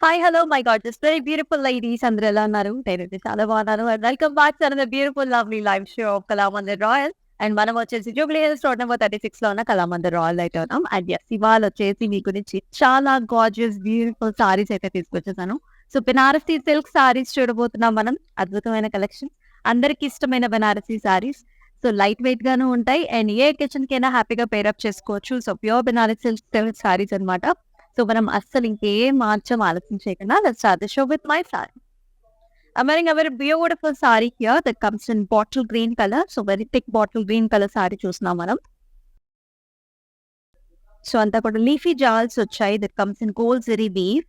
Hi! Hello! My God! This very beautiful ladies అందరూ ఎలా ఉన్నారు? నేనైతే చాలా బాగున్నాను. And welcome back to another beautiful lovely live show off Kalamandir royal. And మనం వచ్చేసి జూబ్లీ హిల్స్ రోడ్ నంబర్ 36లో ఉన్న కళామందిర్ రాయల్ అయితే ఉన్నాం. అండ్ యెస్ ఇవాళ వచ్చేసి మీ గురించి చాలా గార్జియస్ బ్యూటిఫుల్ సారీస్ అయితే తీసుకొచ్చేసాను. సో బెనారసి సిల్క్ సారీస్ చూడబోతున్నాం మనం. అద్భుతమైన కలెక్షన్. అందరికి ఇష్టమైన Banarasi saris. So light weight గాను ఉంటాయి. అండ్ ఏ అకేషన్ కైనా హ్యాపీగా పేరప్ చేసుకోవచ్చు. So pure Banarasi silk saris అన్నమాట. సో మనం అస్సలు ఇంకేం మార్చం ఆలోచన చేయకుండా let's start the show with my sorry. I'm wearing a very beautiful saree here that comes in bottle green color. So very thick bottle green color saree చూస్తున్నాం మనం. So అంతా కూడా లీఫీ జాల్స్ వచ్చాయి that comes in gold zari weave.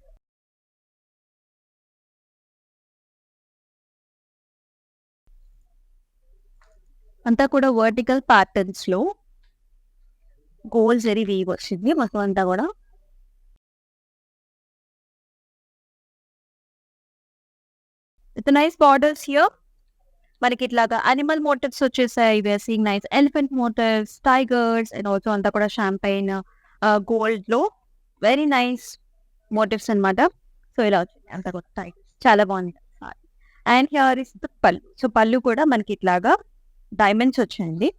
అంతా కూడా vertical patterns లో gold zari weave వచ్చింది మొత్తం అంతా కూడా. With nice borders here. మనకి ఇట్లాగా అనిమల్ మోటివ్స్ వచ్చేసాయి. We're seeing nice elephant motifs, tigers and also అంతా కూడా షాంపైన్ గోల్డ్ లో వెరీ నైస్ మోటివ్స్ అన్నమాట. సో ఇలా వచ్చింది అంతా కూడా టైగర్స్ చాలా బాగుంది. And here is the pallu. So pallu కూడా మనకి ఇట్లాగా డైమండ్స్ వచ్చాయండి.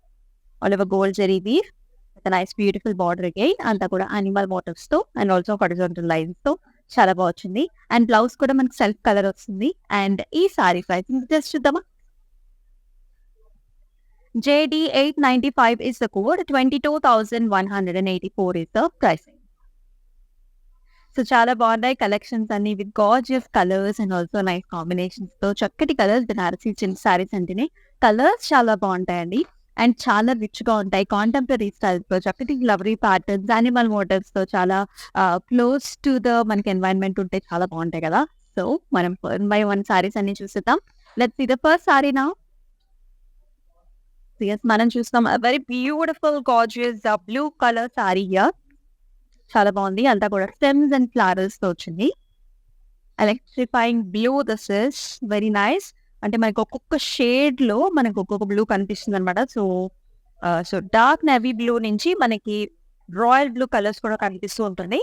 All over gold zari weave with nice beautiful border again. అంతా కూడా అనిమల్ మోటివ్స్ తో అండ్ ఆల్సో హారిజాంటల్ లైన్స్ తో చాలా బాగా వచ్చింది. అండ్ బ్లౌజ్ కూడా మనకి సెల్ఫ్ కలర్ వస్తుంది. అండ్ ఈ సారీ ప్రైస్ జస్ట్ చూద్దామా. JD 895 is the code, 22,184 is the pricing. So చాలా బాగున్నాయి కలెక్షన్స్ అన్ని with gorgeous colours and also nice combinations తో చక్కటి కలర్స్ బెనారసీ సిల్క్ సారీస్ అంటేనే కలర్స్ చాలా బాగుంటాయండి. అండ్ చాలా రిచ్ గా ఉంటాయి. కాంటెంపరీ స్టైల్స్ తో చక్కటి ఫ్లవరీ ప్యాటర్న్స్, యానిమల్ మోటివ్స్ తో చాలా క్లోజ్ టు ద మనకి ఎన్వైరన్మెంట్ ఉంటే చాలా బాగుంటాయి కదా. సో మనం 1 by 1 సారీస్ అన్ని చూసేద్దాం. Let's see the first sari now. Yes మనం చూస్తాం very beautiful gorgeous blue colour sari here. చాలా బాగుంది. అంతా కూడా స్టెమ్స్ అండ్ ఫ్లవర్స్ తో వచ్చింది. Electrifying blue this is very nice. అంటే మనకి ఒక్కొక్క షేడ్ లో మనకు ఒక్కొక్క బ్లూ కనిపిస్తుంది అనమాట. సో డార్క్ నేవీ బ్లూ నుంచి మనకి రాయల్ బ్లూ కలర్స్ కూడా కనిపిస్తూ ఉంటుంది.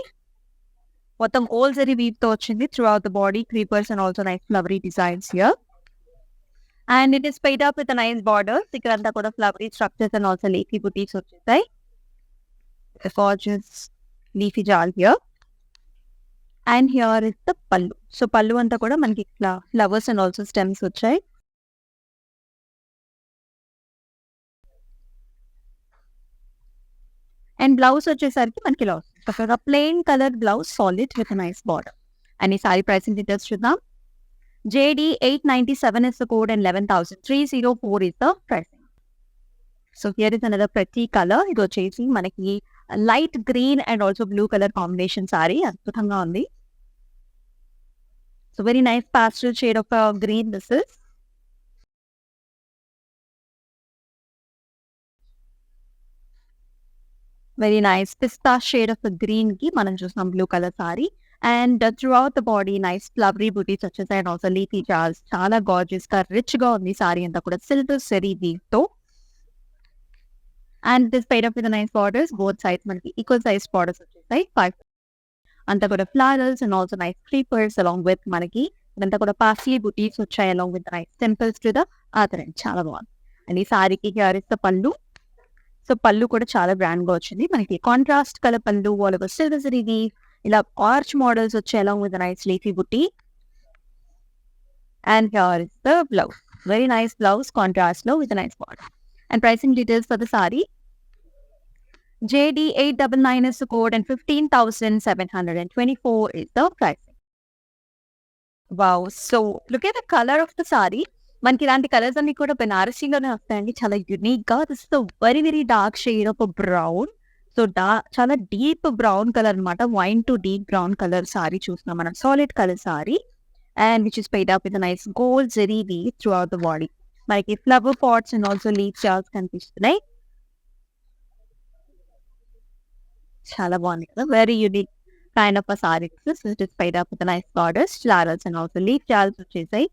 మొత్తం గోల్డ్ జరీ వీవ్ తో వచ్చింది throughout the body, creepers and also nice flowery designs here. And it is paired up with nice borders. ఇక్కడ అంతా కూడా flowery structures and also leafy buttis వచ్చేసాయి. Gorgeous leafy jaal here. And here is the pallu. So pallu అంతా కూడా మనకి ఇట్లా flowers and also stems వచ్చాయి. And blouse వచ్చేసరికి మనకి ఇలా వస్తుంది చక్కగా plain colour blouse solid with nice border. And ఈ సారీ ప్రైసింగ్ డీటెయిల్స్ చూద్దాం. JD 897 is the code and 11,304 is the pricing. So here is another pretty color. ఇది వచ్చేసి మనకి light green and also blue colour combination sari అద్భుతంగా ఉంది. So very nice pastel shade of green this is. Very nice pista shade of green కి మనం చూస్తాం blue colour sari. And throughout the body nice flowery buttis వచ్చేసాయి and also leafy జాల్స్. చాలా gorgeous గా rich గా ఉంది సారీ అంతా కూడా సిల్వర్ జరీ వీవ్ తో. And this paid up with nice borders both sides మనకి ఈక్వల్ సైజ్ బార్డర్స్ వచ్చేసాయి. 5 అంతా కూడా flowers and also nice creepers along with మనకి ఇదంతా కూడా పాస్లీ బుటీస్ వచ్చాయి along with nice temples to the other end. చాలా బాగుంది. అండ్ ఈ సారీకి here is the pallu. So pallu కూడా చాలా గ్రాండ్ గా వచ్చింది. మనకి కాంట్రాస్ట్ కలర్ పళ్ళు all over silver zari weave ఇలా ఆర్చ్ మోడల్స్ వచ్చాయి along with nice leafy butti. And here is the blouse. Very nice blouse contrast లో with nice border. And pricing details for the sari. JD 899 is the code and 15,724 is the pricing. Wow. So look at the color of the saree. మనకి ఇలాంటి colours అన్ని కూడా బెనారసీలోనే వస్తాయండి. చాలా unique గా this is very very dark shade of brown. So చాలా deep brown colour అనమాట. Wine to deep brown colour sari చూస్తున్నాం మనం. Solid colour sari and which is paired up with nice gold zari weave throughout the body. మనకి flower pots and also leaf jaals కనిపిస్తున్నాయి. చాలా బాగుంది కదా. Very unique kind of saris. It is paired up with nice borders, flowers and also leaf జాల్స్ వచ్చేసాయి.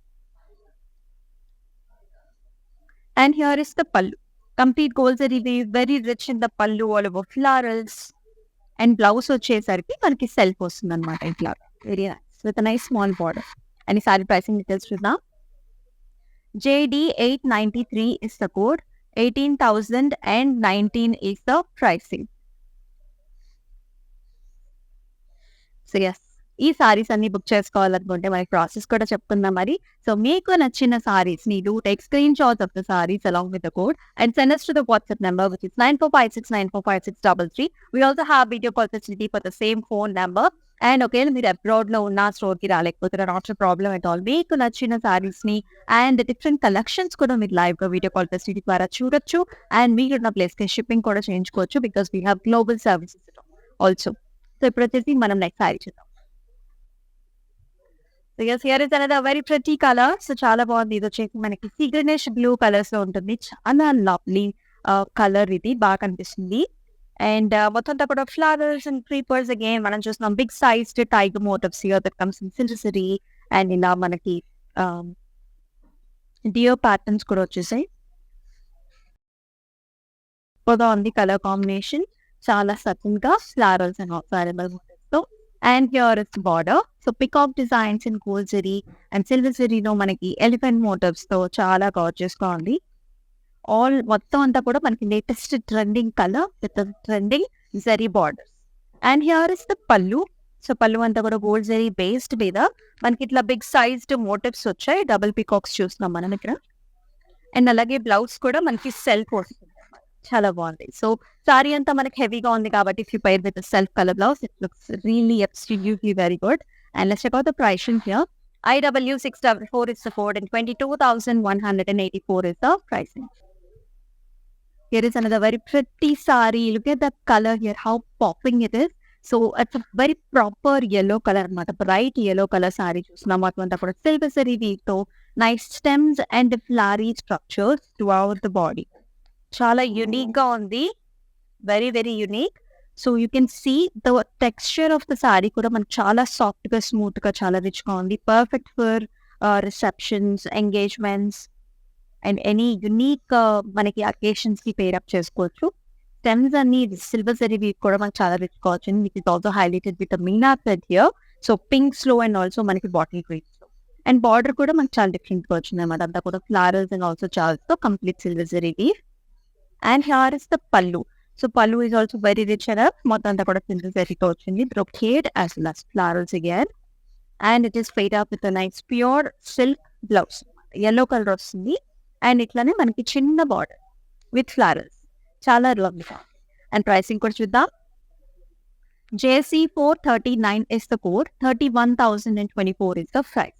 And here is the pallu. Complete gold zari weave, very rich in the pallu all over florals. And blouse వచ్చేసరికి మనకి self వస్తుంది అనమాట ఇట్లా. Very nice with a nice small border. And the saree pricing details చూద్దాం. JD893 is the code. 18,019 is the pricing. So yes, ఈ సారీస్ అన్ని book చేసుకోవాలనుకుంటే మనకి ప్రాసెస్ కూడా చెప్తున్నాం మరి. సో మీకు నచ్చిన సారీస్ ని do take screen shots of the saris along with the code and send us to the WhatsApp number which is 9456945633. We also have video call facility for the same phone number. And ఒకవేళ మీరు abroad లో ఉన్న store కి రాలేకపోతే not problem at all. మీకు నచ్చిన సారీస్ ని and different collections కూడా మీరు లైవ్ గా వీడియో కాల్ ఫెసిలిటీ ద్వారా చూడొచ్చు. అండ్ మీరున్న ప్లేస్ కి షిప్పింగ్ కూడా చేయించుకోవచ్చు because we have global services also. So ఇప్పుడు వచ్చేసి మనం నెక్స్ట్ సారీ చూద్దాం. So yes, here is another very pretty colour. So చాలా బాగుంది. ఇది వచ్చేసి మనకి సీ గ్రీనిష్ బ్లూ కలర్స్ లో ఉంటుంది. చాలా లవ్లీ కలర్, ఇది బాగా కనిపిస్తుంది. అండ్ మొత్తం అంతా కూడా ఫ్లవర్స్ అండ్ క్రీపర్స్ అగైన్ మనం చూస్తున్నాం. Big sized tiger motifs here that comes in silvery and ఇలా మనకి డియర్ ప్యాటర్న్స్ కూడా వచ్చేసాయి. బాగుంది కలర్ కాంబినేషన్, చాలా సటిల్ గా ఫ్లవర్స్ అండ్ ఫ్లవరల్ మోటివ్స్ తో. And here is border. So peacock designs in gold zari and silver జరీలో మనకి ఎలిఫెంట్ మోటివ్స్ తో చాలా గార్జియస్ గా ఉంది. ఆల్ మొత్తం అంతా కూడా మనకి latest trending colour with trending zari borders. And here is the pallu. So పల్లు అంతా కూడా గోల్డ్ జరీ బేస్డ్ మీద మనకి ఇట్లా బిగ్ సైజ్డ్ మోటివ్స్ వచ్చాయి. డబుల్ పికాక్స్ చూస్తున్నాం మనం ఇక్కడ. అండ్ అలాగే బ్లౌజ్ కూడా మనకి సెల్ఫ్ వస్తుంది, చాలా బాగుంది. సో సారీ అంతా మనకి హెవీగా ఉంది కాబట్టి if you pair with self colour blouse it looks really absolutely very good. And let's check out the pricing here. IW644 is the code and 22,184 is the pricing. Here is another very pretty saree. Look at the color here, how popping it is. So it's a very proper yellow color anamata, bright yellow color saree chustunam. Matmanta kuda silver zari weave tho nice stems and flowery structures throughout the body. Chala unique ga undi, very very unique. So you can see the texture of the saree kuda man chala soft ga smooth ga chala rich ga undi. Perfect for receptions, engagements and any unique మనకి occasions కి pair up చేసుకోవచ్చు. Stems అన్ని silver zari weave కూడా మనకి చాలా rich గా వచ్చింది. Which is also highlighted with meena thread here. So pinks లో అండ్ ఆల్సో మనకి బాటిల్ గ్రీన్స్ లో. అండ్ బార్డర్ కూడా మనకి చాలా డిఫరెంట్ గా వచ్చింది అన్నమాట. అంతా కూడా ఫ్లవర్స్ అండ్ ఆల్సో చాల్స్ తో complete silver zari weave. And here is the pallu. So pallu is also very rich and మొత్తం అంతా కూడా సిల్వర్ జరీతో వచ్చింది. Brocade as well as flowers again. And it is fade up with nice pure silk blouse. yellow colour వస్తుంది. And ఇట్లానే మనకి చిన్న border with flowers, చాలా లవ్లీగా. అండ్ ప్రైసింగ్ కూడా చూద్దాం. JC439 is the code. 31,024 is the price.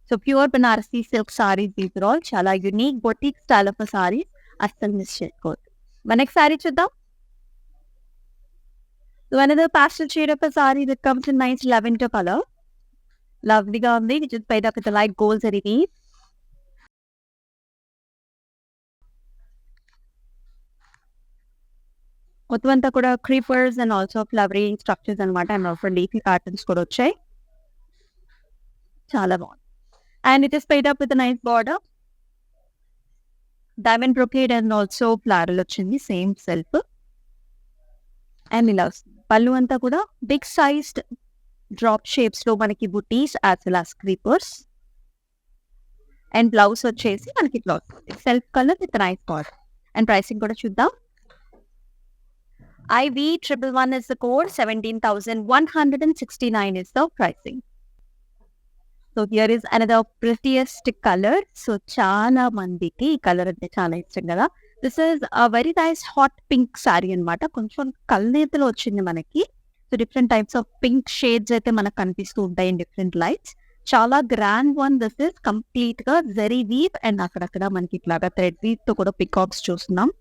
So pure Banarasi silk sarees, these are all చాలా unique boutique style of saris. అస్సలు miss చేసుకోవద్దు. మన నెక్స్ట్ సారీ చూద్దాం. So another pastel shade of a saree that comes in nice lavender color. లవ్లీగా ఉంది. which is made up with a light gold zari weave. మొత్తం అంతా కూడా creepers and also flowery structures అనమాట. And also leafy patterns కూడా వచ్చాయి. చాలా బాగుంది. And it is paired up with nice border, diamond brocade and also floral వచ్చింది, same self. And ఇలా వస్తుంది. పళ్ళు అంతా కూడా బిగ్ సైజ్డ్ డ్రాప్ షేప్స్ లో మనకి బుటీస్ as well as creepers. And blouse వచ్చేసి మనకి ఇట్లా వస్తుంది, self colour with nice border. And pricing కూడా చూద్దాం. IB111 is the code. 17,169 is the pricing. So here is another prettiest color. So చాలా మందికి ఈ కలర్ అంటే చాలా ఇష్టం కదా. This is a very nice hot pink saree అన్నమాట. కొంచెం కల్నేతలో వచ్చింది మనకి. So different types of pink shades అయితే మనకు కనిపిస్తూ ఉంటాయి ఇన్ డిఫరెంట్ లైట్స్. చాలా grand one. This is complete గా జరీ వీవ్ అండ్ అక్కడక్కడ మనకి ఇట్లాగా థ్రెడ్ వీవ్ తో కూడా పికాక్స్ చూస్తున్నాం.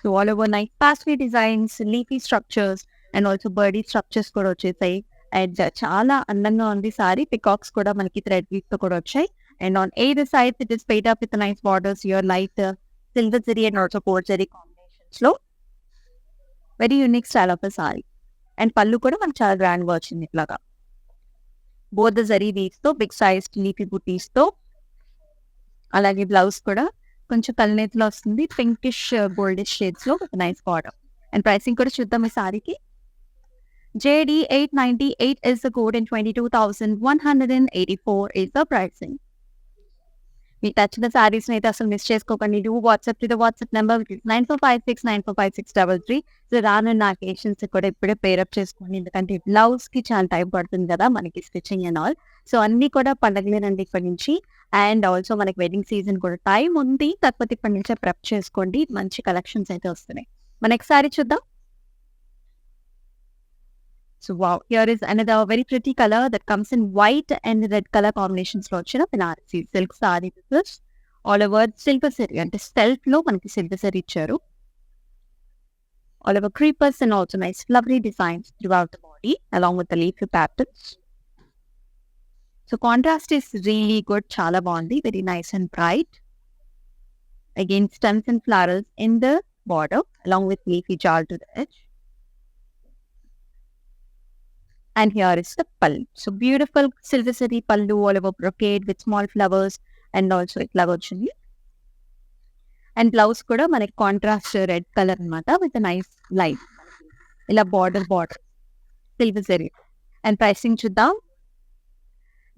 So all over nice pastry designs, leafy structures and also birdie structures కూడా వచ్చేసాయి. అండ్ చాలా అందంగా ఉంది సారీ. పికాక్స్ కూడా మనకి థ్రెడ్ వీవ్ తో కూడా వచ్చాయి. And on either sides it is paid up with nice borders here, light silver zari and also gold zari combinations లో. Very unique style of sorry. And pallu కూడా మనకి చాలా గ్రాండ్ గా వచ్చింది ఇట్లాగా. బోత్ ద జరీ వీవ్స్ తో బిగ్ సైజ్ లీఫీ బుటీస్ తో. అలాగే బ్లౌజ్ కూడా కొంచెం కల్నేతలో వస్తుంది, పింకిష్ గోల్డిష్ షేడ్స్ లో నైస్ బార్డర్. అండ్ ప్రైసింగ్ కూడా చూద్దాం ఈ సారీకి. JD898 is the code and 22,184 is the pricing. మీకు నచ్చిన సారీస్ అయితే అసలు మిస్ చేసుకోకండి. Do WhatsApp to the WhatsApp number which is 9456945633. So రానున్న అకేషన్స్ కూడా ఇప్పుడే పేరప్ చేసుకోండి. ఎందుకంటే బ్లౌజ్ కి చాలా టైం పడుతుంది కదా మనకి స్టిచ్చింగ్ అండ్ ఆల్. సో అన్ని కూడా పండగలేనండి ఇప్పటి నుంచి. అండ్ ఆల్సో మనకి వెడ్డింగ్ సీజన్ కూడా టైం ఉంది. కాకపోతే ఇప్పటి నుంచే ప్రెప్ చేసుకోండి. మంచి కలెక్షన్స్ అయితే వస్తున్నాయి. మన నెక్స్ట్ సారీ చూద్దాం. So wow, here is another very pretty color that comes in white and red color combinations లో వచ్చిన Banarasi silk sari. This all over silver zari అంటే సెల్ఫ్ లో మనకి సిల్వర్ సరీ ఇచ్చారు. All over creepers and also nice flowery designs throughout the body along with the leafy patterns. So contrast is really good, చాలా బాగుంది, very nice and bright. Again stems and flowers in the border along with leafy jaal to the edge. And here is the pallu. So beautiful silver zari pallu all over brocade with small flowers and also a flower chunni. And blouse kuda manaki contrast red color anamata with a nice light. Ila border silver zari. And pricing chuddam.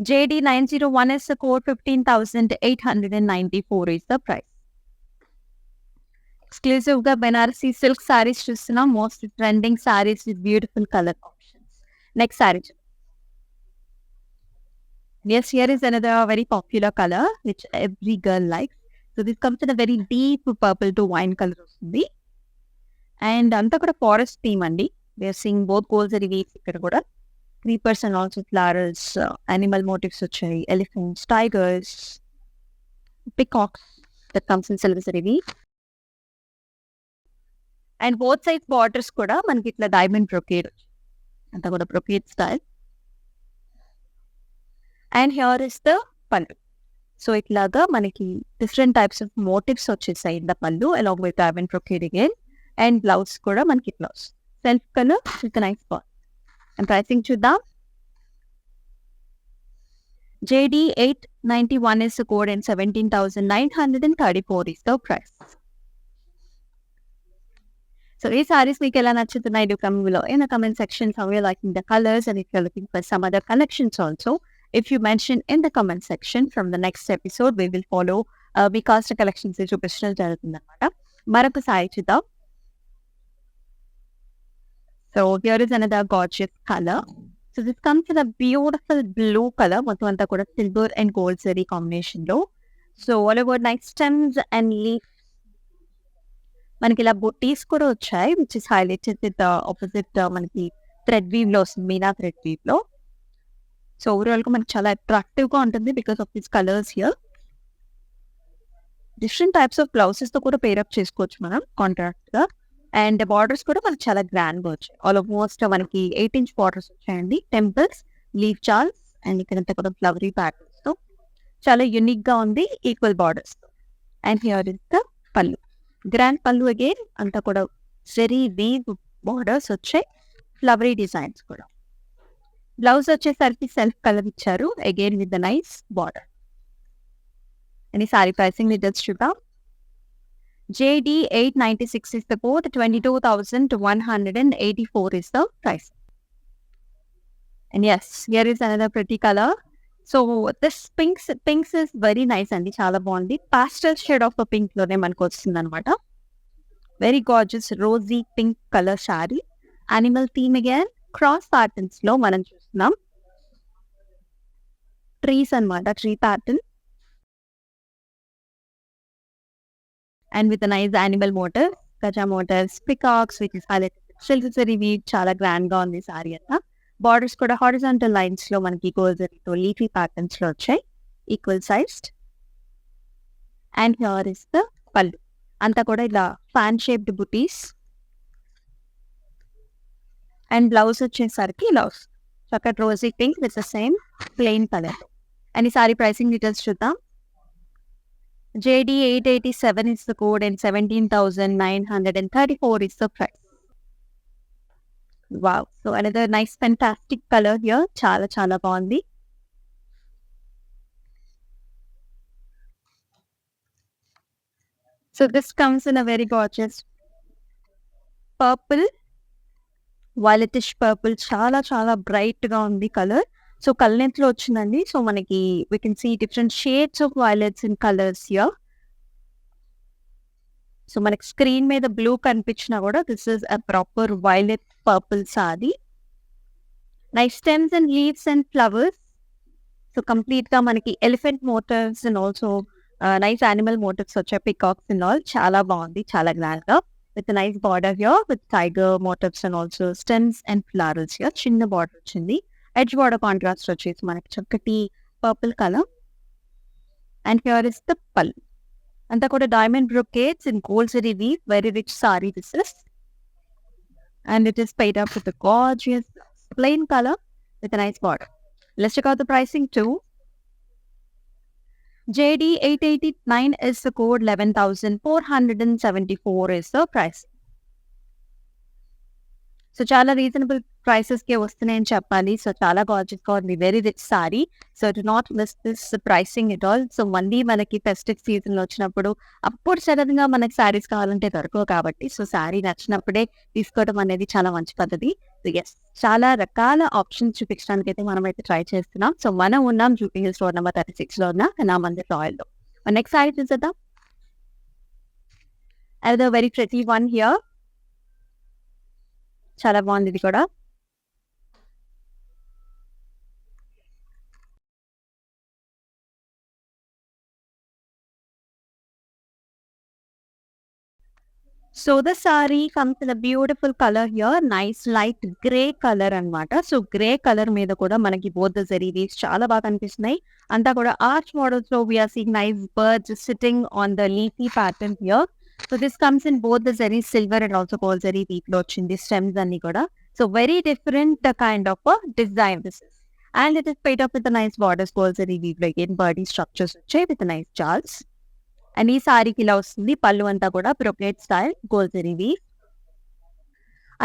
JD901 is the code, 15,894 is the price. Exclusive ga Banarasi silk sarees chustunam, most trending sarees with beautiful color options. Next saree. Yes, here is another very popular color which every girl likes. So this comes in a very deep purple to wine color. And anta kuda forest theme andi. We are seeing both goals and weaves ikkada kuda. Creepers and also flowers, animal motifs vachayi, elephants, tigers, peacocks that comes in silver zari weave. And both sides borders kuda manaki itla diamond brocade. అంతా కూడా brocade style. And here is the pallu. So ఇట్లాగా మనకి different types of motifs వచ్చేసాయి in the pallu along with diamond brocade again. And blouse కూడా మనకి ఇట్లా self color with a nice ball. And pricing చూద్దాం. JD891 is the code and 17,934 is the price. So these sarees మీకు ఎలా నచ్చుతున్నాయి do come below in the comment section how you're liking the colors, and if you're looking for some other collections also, if you mention in the comment section, from the next episode we will follow because the collections చూపించడం జరుగుతుందన్నమాట. మరొక sorry చూద్దాం. So here is another gorgeous color. So this comes in a beautiful blue color, మొత్తం అంతా కూడా silver and gold zari combination లో. So all over nice stems and leaves. మనకి ఇలా బుట్టీస్ కూడా వచ్చాయి which is highlighted with opposite మనకి thread weave లో వస్తుంది, మీనా థ్రెడ్ వీవ్ లో. సో ఓవరాల్ గా మనకి చాలా అట్రాక్టివ్ గా ఉంటుంది because of this colours here. Different types of blouses తో కూడా పేరప్ చేసుకోవచ్చు మనం కాంట్రాక్ట్ గా. అండ్ బార్డర్స్ కూడా మనకి చాలా గ్రాండ్ గా వచ్చాయి. ఆల్మోస్ట్ మనకి 8 inch బార్డర్స్ వచ్చాయండి. టెంపుల్స్, లీఫ్ చాల్స్ అండ్ ఇక్కడంతా కూడా ఫ్లవరీ ప్యాటర్న్స్ తో చాలా యూనిక్ గా ఉంది, ఈక్వల్ బార్డర్స్ తో. అండ్ హియర్ ఇస్ ద పల్లు, గ్రాండ్ పల్లు అగైన్, అంతా కూడా జరీ వీవ్ బార్డర్స్ వచ్చాయి, ఫ్లవరీ డిజైన్స్ కూడా. బ్లౌజ్ వచ్చేసరికి సెల్ఫ్ కలర్ ఇచ్చారు again with the nice border. And ఈ సారీ ప్రైసింగ్ డీటెయిల్స్ చూద్దాం. JD896 is the code, 22,184 is the price. And yes, here is another pretty color. So this pinks is very nice అండి, చాలా బాగుంది. పాస్టల్ shade of pink లోనే మనకు వస్తుంది అనమాట. Very gorgeous rosy pink colour sari, animal theme again, cross patterns లో మనం చూస్తున్నాం. ట్రీస్ అనమాట, tree pattern and with nice animal motif, గజా motifs, peacocks which is highlighted silver zari weave. చాలా గ్రాండ్ గా ఉంది సారీ అంతా. బార్డర్స్ కూడా హారిజాంటల్ లైన్స్ లో మనకి గోల్డ్ జరీతో లీఫీ ప్యాటర్న్స్ లో వచ్చాయి, equal sized. And here is the pallu, అంతా కూడా ఇలా fan shaped butis. And blouse వచ్చేసరికి ఇలా చక్కటి rosy pink with the same plain colour. And ఈ సారీ ప్రైసింగ్ డీటెయిల్స్ చూద్దాం. JD887 is the code and 17,934 is the price. Wow, so another nice fantastic color here, చాలా చాలా బాగుంది. So this comes in a very gorgeous purple violetish purple చాలా చాలా bright గా ఉంది colour. So కల్నెత్ లో వచ్చిందండి. సో మనకి we can see different shades of violets in colours here. So మనకి స్క్రీన్ మీద బ్లూ కనిపించినా కూడా this is a proper violet purple sari. Nice stems and leaves and flowers. So complete గా మనకి elephant motifs and also nice animal motifs వచ్చాయి, peacocks and all. చాలా బాగుంది, చాలా గ్రాండ్ గా. With nice border here with tiger motifs and also stems and flowers here. చిన్న border వచ్చింది. Edge border contrast వచ్చేసి మనకి చక్కటి purple colour. And here is the pallu. అంతా కూడా diamond brocades in gold zari weave. Very rich sari this is. And it is paid up with a gorgeous plain color with a nice border. Let's check out the pricing too. JD 889 is the code, 11,474 is the price. So చాలా reasonable prices కే వస్తున్నాయని చెప్పాలి. So చాలా gorgeous గా ఉంది, very rich sorry. So do not miss this pricing at all. So మళ్ళీ మనకి festive season లో వచ్చినప్పుడు అప్పుడు సడన్ గా మనకి శారీస్ కావాలంటే దొరకవు కాబట్టి సో శారీ నచ్చినప్పుడే తీసుకోవడం అనేది చాలా మంచి పద్ధతి. సో ఎస్, చాలా రకాల ఆప్షన్స్ చూపించడానికి అయితే మనం అయితే ట్రై చేస్తున్నాం. సో మనం ఉన్నాం జూబ్లీ హిల్స్ రోడ్ నెంబర్ 36 లో ఉన్న కళామందిర్ రాయల్ లో. నెక్స్ట్ సారీ చూసేద్దాం. Other very pretty one here. చాలా బాగుంది ఇది కూడా. So the sorry comes in a beautiful colour here. Nice light grey colour అన్నమాట. సో గ్రే కలర్ మీద కూడా మనకి బోత్ ద జరీ వీవ్స్ చాలా బాగా కనిపిస్తున్నాయి. అంతా కూడా ఆర్చ్ మోడల్స్ లో we're seeing nice birds sitting on the leafy pattern here. So this comes in both the zari silver and also gold zari weave లో వచ్చింది స్టెమ్స్ అన్ని కూడా. So very different kind of design this is. And it is paired up with nice borders gold zari weave లో again birdy structures వచ్చాయి with nice jaals. అండ్ ఈ సారీకి ఇలా వస్తుంది. పళ్ళు అంతా కూడా brocade style gold zari weave.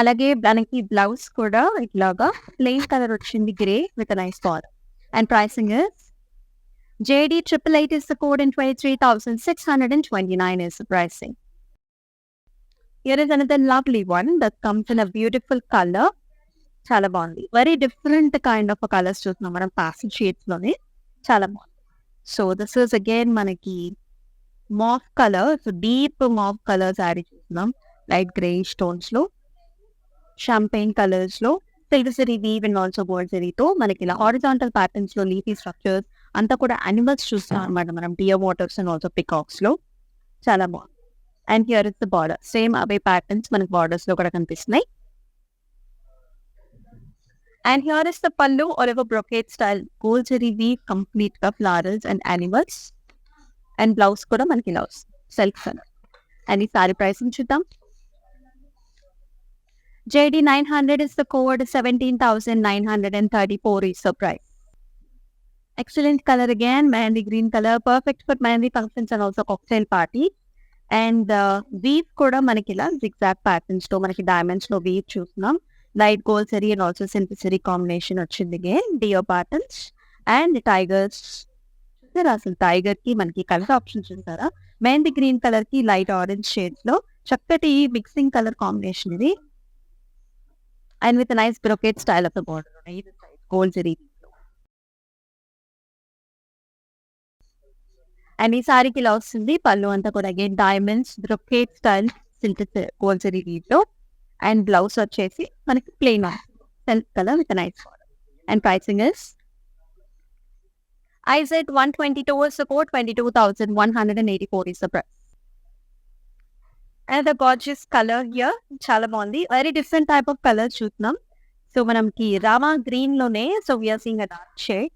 అలాగే మనకి బ్లౌజ్ కూడా ఇట్లాగా ప్లెయిన్ కలర్ వచ్చింది, grey with nice border. And pricing is JD 888 is the code and 23,629 is the pricing. Here is another lovely one that comes in a beautiful color. చాలా బాగుంది. Very different kind of colours చూస్తున్నాం మనం pastel shades లోనే. చాలా బాగుంది. So this is again మనకి mauve colour. So deep mauve colour sari చూస్తున్నాం. Light grey stones లో, షాంపెయిన్ కలర్స్ లో, silver zari weave and also gold జరీతో మనకి ఇలా హారిజాంటల్ ప్యాటర్న్స్ లో లీఫీ స్ట్రక్చర్స్ అంతా కూడా యానిమల్స్ చూస్తాం అనమాట మనం. Deer motifs and also peacocks లో. చాలా బాగుంది. And here is the border. Same అవే ప్యాటర్న్స్ మనకి బార్డర్స్ లో కూడా కనిపిస్తున్నాయి. And here is the pallu are ever brocade style gold zari weave complete గా flowers and animals. And blouse కూడా మనకి ఇలా వస్తుంది సెల్ఫ్ కలర్. అండ్ ఈ సారీ ప్రైసింగ్ చూద్దాం. JD 900 is the code, 17,934 is the price. Excellent color again, mehendi green color, perfect for mehendi functions and also cocktail party. And weave kuda manaki ila zigzag patterns to manaki diamonds lo weave చూస్తున్నాం. Light gold zari and also simple zari combination వచ్చింది again. Deer patterns and tigers. చూసారా అసలు tiger కి మనకి colour option చూసారా. Mehndi green colour కి light orange shades లో చక్కటి మిక్సింగ్ కలర్ కాంబినేషన్ ఇది. And with a nice brocade style of the border on either side, gold zari. And ఈ సారీకి ఇలా వస్తుంది. పళ్ళు అంతా కూడా again diamonds brocade style silk gold zari weave లో. అండ్ బ్లౌజ్ వచ్చేసి మనకి plain self colour with nice border. And pricing is IZ 122 is the code, 22,184 is the price. And the gorgeous color here చాలా బాగుంది. Very different type of colour చూస్తున్నాం. So మనకి Rama green లోనే so we're seeing a dark shade.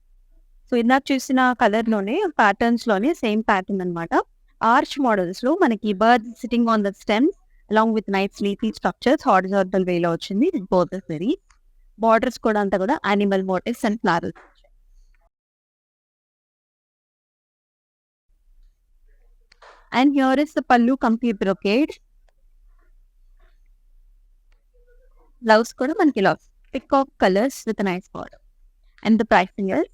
So ఇందాక చూసిన colour లోనే patterns లోనే same pattern అన్నమాట. ఆర్చ్ మోడల్స్ లో మనకి bird sitting on the stems along with nice leafy structures horizontal వేలో వచ్చింది. బోత్ ఇస్ వెరీ బార్డర్స్ కూడా అంతా కూడా animal motifs and flowers. And here is the pallu complete brocade. Blouse kuda manaki ఇలా peacock colors with a nice border. And the pricing is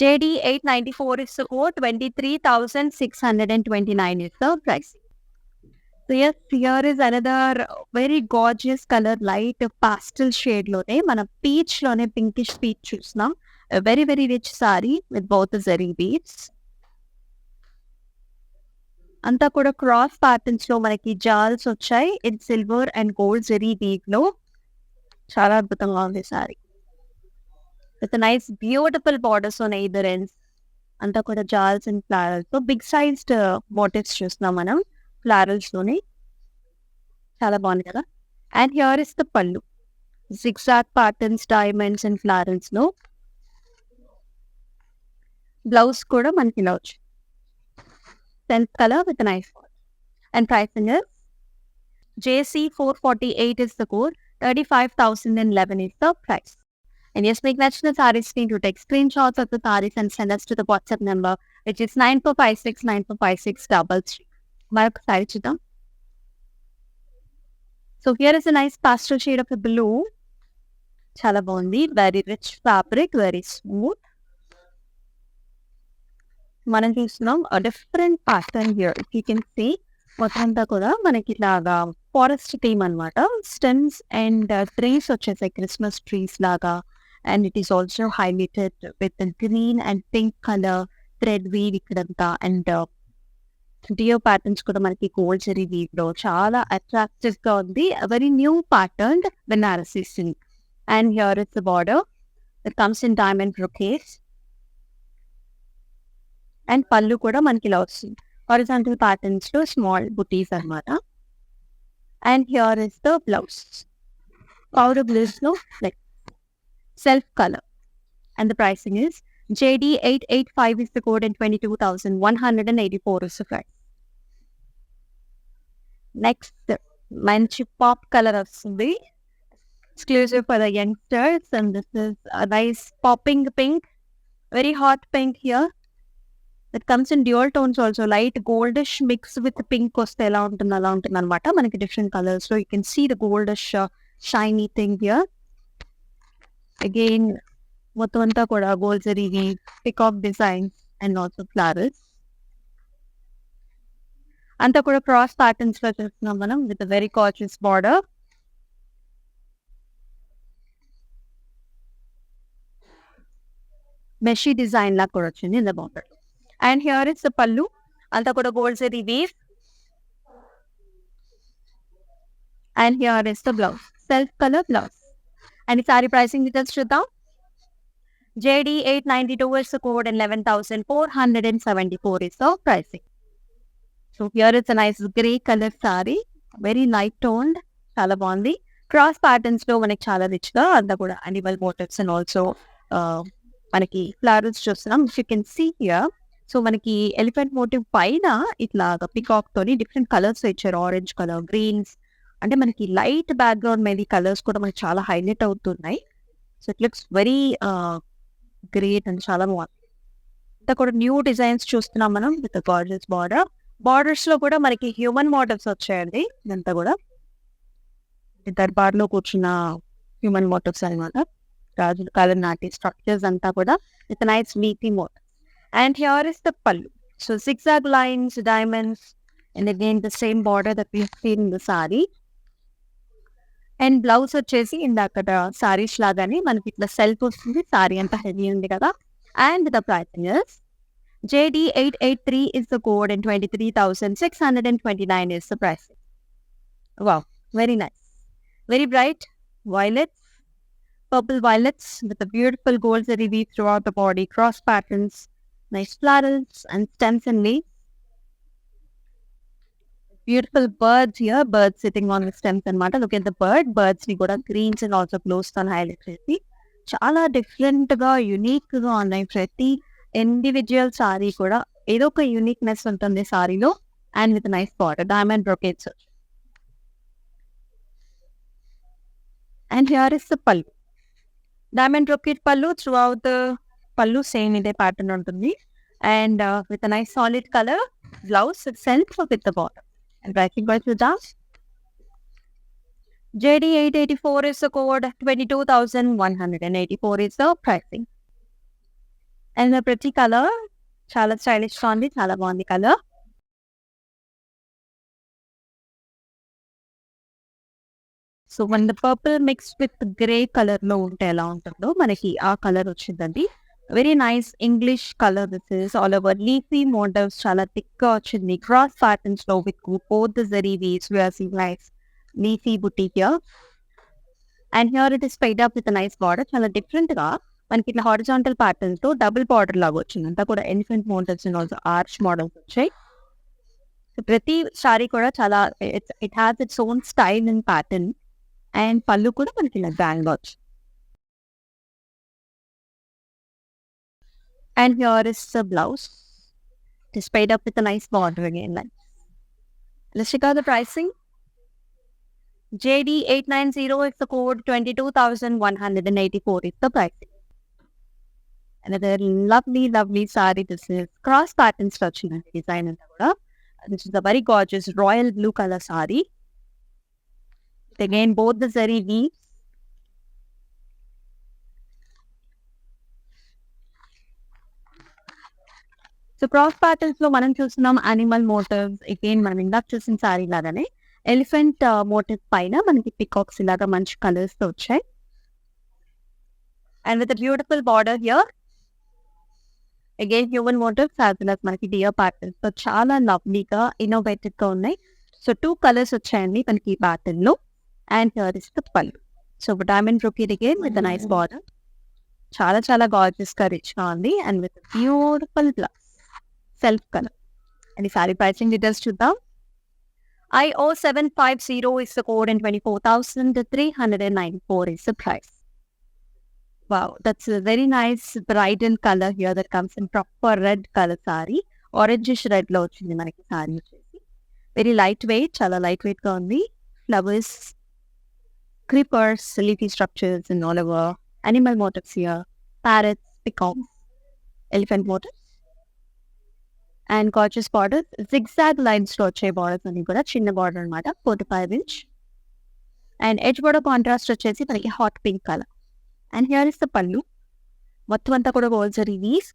JD 894 is the code, 23,629 is the pricing. So yes, here is another very gorgeous color, light pastel shade లోనే మన peach లోనే pinkish peach చూస్తున్నాం. Very very rich sorry with both zari beads. అంతా కూడా cross patterns లో మనకి జాల్స్ వచ్చాయి. In silver and gold zari bead లో చాలా అద్భుతంగా ఉంది sorry. With nice beautiful borders on either ends. అంతా కూడా జాల్స్ అండ్ ఫ్లవర్స్ తో బిగ్ సైజ్డ్ మోటివ్స్ చూస్తున్నాం మనం ఫ్లారల్స్ లోని. చాలా బాగుంది కదా. అండ్ హియర్ ఇస్ ద పళ్ళు. zigzag patterns, diamonds and florals లో. బ్లౌజ్ కూడా మనకి ఇలా వచ్చి self colour with nice and pricing is JC 448 is the code, 35,011 is the price. And yes, make nachina sarees need to take screenshots of the sarees and send us to the WhatsApp number, which is 9456945633. Mark saree chudam. So here is a nice pastel shade of the blue. Chala bagundi, very rich fabric, very smooth. మనం చూస్తున్నాం a different pattern here. If you can see, మొత్తం అంతా కూడా మనకి ఇలాగా forest theme అన్నమాట. Stems and trees వచ్చేసాయి, Christmas trees లాగా. And it is also highlighted with green and pink colour thread weave ఇక్కడంతా. అండ్ డియో ప్యాటర్న్స్ కూడా మనకి గోల్డ్ జరీ వీవ్ లో చాలా అట్రాక్టివ్ గా ఉంది. Very new pattern Banarasi silk. And here is the border it comes in diamond brocades. And pallu కూడా మనకి ఇలా వస్తుంది హారిజాంటల్ ప్యాటర్న్స్ లో స్మాల్ బుటీస్ అన్నమాట. And here is the blouse powder blouse లో like self colour. And the pricing is JD 885 is the code and 22,184 is the price. Next మంచి pop colour వస్తుంది, exclusive for the youngsters. And this is nice popping pink, very hot pink here. It comes in dual tones also, light goldish mix with pink వస్తే ఎలా ఉంటుంది అలా ఉంటుంది అనమాట. మనకి different colours లో you can see the goldish shiny thing here. Again మొత్తం అంతా కూడా gold zari peacock designs and also flowers. అంతా కూడా క్రాస్ ప్యాటర్న్స్ లో చూస్తున్నాం మనం విత్ వెరీ గార్జియస్ బార్డర్. మెషీ డిజైన్ లా కూడా వచ్చింది in the border. And here is the pallu. Anta kuda gold zari weave. And here is the blouse. Self color blouse. And the saree pricing details chuddam. JD 892 is the code and 11,474 is the pricing. So here is a nice grey color saree. Very light toned. Chala bagundi. Cross patterns lo manaki chala rich ga. Anta kuda animal motifs and also manaki flowers chustunam. If you can see here. So మనకి elephant motive పైన ఇట్లాగా peacock తోని different colours ఇచ్చారు, orange colour, Greens. అంటే మనకి light background మీద colours కూడా మనకి చాలా హైలైట్ అవుతున్నాయి. So it looks very great and చాలా బాగుంది. ఇంత కూడా న్యూ డిజైన్స్ చూస్తున్నాం మనం విత్ గార్జియస్ బార్డర్. బార్డర్స్ లో కూడా మనకి హ్యూమన్ మోటివ్స్ వచ్చాయండి. ఇదంతా కూడా దర్బార్ లో కూర్చున్న హ్యూమన్ మోటివ్స్ అనమాట. రాజుల కాలం నాటి స్ట్రక్చర్స్ అంతా కూడా విత్ నైస్ మీటీ motif. And here is the pallu. So zigzag lines, diamonds, and again the same border that we've seen in the saree. And blouse వచ్చేసి ఇందాక సారీస్ లాగానే మనకి ఇట్లా సెల్ఫ్ వస్తుంది. సారీ అంతా హెవీ ఉంది కదా. And the pricing is JD 883 is the code and 23,629 is the pricing. Wow, very nice. Very bright violets, purple violets with a beautiful gold zari weave throughout the body, cross patterns. Nice florals and stems and leaves. Beautiful birds here. Birds sitting on the stems and matter. Look at the bird. Birds ni kuda greens and also blues on highlight chesi. Chala different ga unique ga unnai prati individual saree kuda edo oka uniqueness untundi saree lo. And with a nice border, diamond brocade. And here is the pallu. Diamond brocade pallu throughout the పళ్ళు same ఇదే pattern ఉంటుంది. And with nice solid colour blouse self with the border. And pricing కూడా చూద్దాం. JD 884 is the code, 22,184 is the pricing. And the pretty color చాలా stylish గా ఉంది, చాలా బాగుంది కలర్. సో మన purple mix with grey colour లో ఉంటే ఎలా ఉంటుందో మనకి ఆ కలర్ వచ్చిందండి. Very nice English colour. This is all over leafy motifs, చాలా థిక్ గా వచ్చింది. క్రాస్ ప్యాటర్న్స్ లో with both the zari weaves we are seeing nice leafy butti here. And here it is paired up with nice border. చాలా different గా మనకి ఇట్లా horizontal pattern తో double border లాగా వచ్చింది. అంతా కూడా elephant motifs and also arch models వచ్చాయి. సో ప్రతి సారీ కూడా చాలా it has its own style and pattern. And pallu కూడా మనకి ఇలా గ్రాండ్ గా వచ్చింది. And here is the blouse. It is paid up with a nice border again. Like, let's check out the pricing. JD 890 is the code, 22,184 is the pricing. Another lovely saree. This is cross pattern structure design. This is a very gorgeous royal blue color saree. Again, both the zari weaves. So cross patterns లో మనం చూస్తున్నాం animal motifs. Again మనం ఇందాక చూసిన sorry లాగానే elephant motive పైన మనకి peacocks ఇలాగా మంచి కలర్స్ తో వచ్చాయి. And with beautiful border here again human motifs as well as మనకి డియర్ ప్యాటర్న్స్. సో చాలా లవ్లీగా ఇన్నోవేటివ్ గా ఉన్నాయి. సో 2 కలర్స్ వచ్చాయండి మనకి ఈ ప్యాటర్న్ లో. And here is the pallu. So diamond brocade again with nice border. చాలా గార్జియస్ గా రిచ్ గా ఉంది. And with beautiful blouse self colour. And ఈ సారీ ప్రైసింగ్ డీటెయిల్స్ చూద్దాం. IO 750 is the code and 24,394 is the price. Wow, that's a very nice bridal color here that comes in proper red color saree. Orangish red లో వచ్చింది మనకి sorry వచ్చేసి. Very light weight, చాలా light weight గా ఉంది. Flowers, creepers, leafy structures and all over. Animal motifs here, parrots, peacocks, elephant motifs. And gorgeous border, zigzag lines లో వచ్చే borders అన్ని కూడా చిన్న బార్డర్ అనమాట, 4 to 5 inch. And edge border contrast వచ్చేసి మనకి hot pink colour. And here is the pallu. మొత్తం అంతా కూడా gold zari weaves,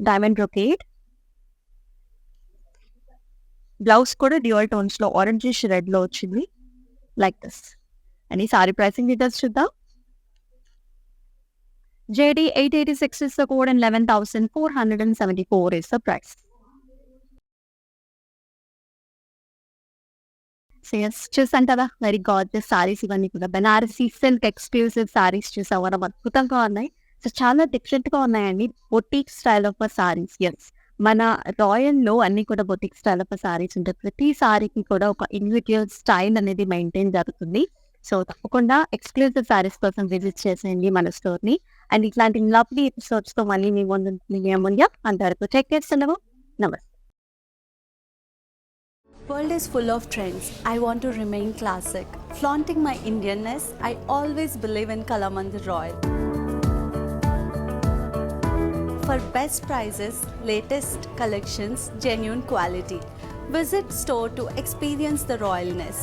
diamond brocade. Blouse కూడా డ్యూయల్ టోన్స్ లో ఆరెంజిష్ రెడ్ లో వచ్చింది లైక్ దిస్. అండ్ ఈ సారీ ప్రైసింగ్ డీటెయిల్స్ చూద్దాం. JD 886 is the code and 11,474 is the price. So yes చూసాం కదా, వెరీ గార్జియస్ సారీస్ ఇవన్నీ కూడా బెనారసీ సిల్క్ ఎక్స్క్లూసివ్ సారీస్ చూసాం మనం, అద్భుతంగా ఉన్నాయి. సో చాలా డిఫరెంట్ గా ఉన్నాయండి, boutique style of saris. Yes, మన రాయల్ లో అన్ని కూడా బొటిక్ స్టైల్ ఆఫ్ సారీస్ ఉంటాయి. ప్రతి సారీకి కూడా ఒక ఇండివిజువల్ స్టైల్ అనేది మెయింటైన్ జరుగుతుంది. సో తప్పకుండా ఎక్స్క్లూసివ్ సారీస్ కోసం విజిట్ చేసేయండి మన స్టోర్ ని. అండ్ ఇట్లాంటి లవ్లీ ఎపిసోడ్స్ తో మళ్ళీ మీ ముందు అంతవరకు చెక్ చేస్తున్నాము. నమస్తే. World is full of trends. I want to remain classic. Flaunting my Indianness, I always believe in Kalamandir Royal. For best prices, latest collections, genuine quality. Visit store to experience the royalness.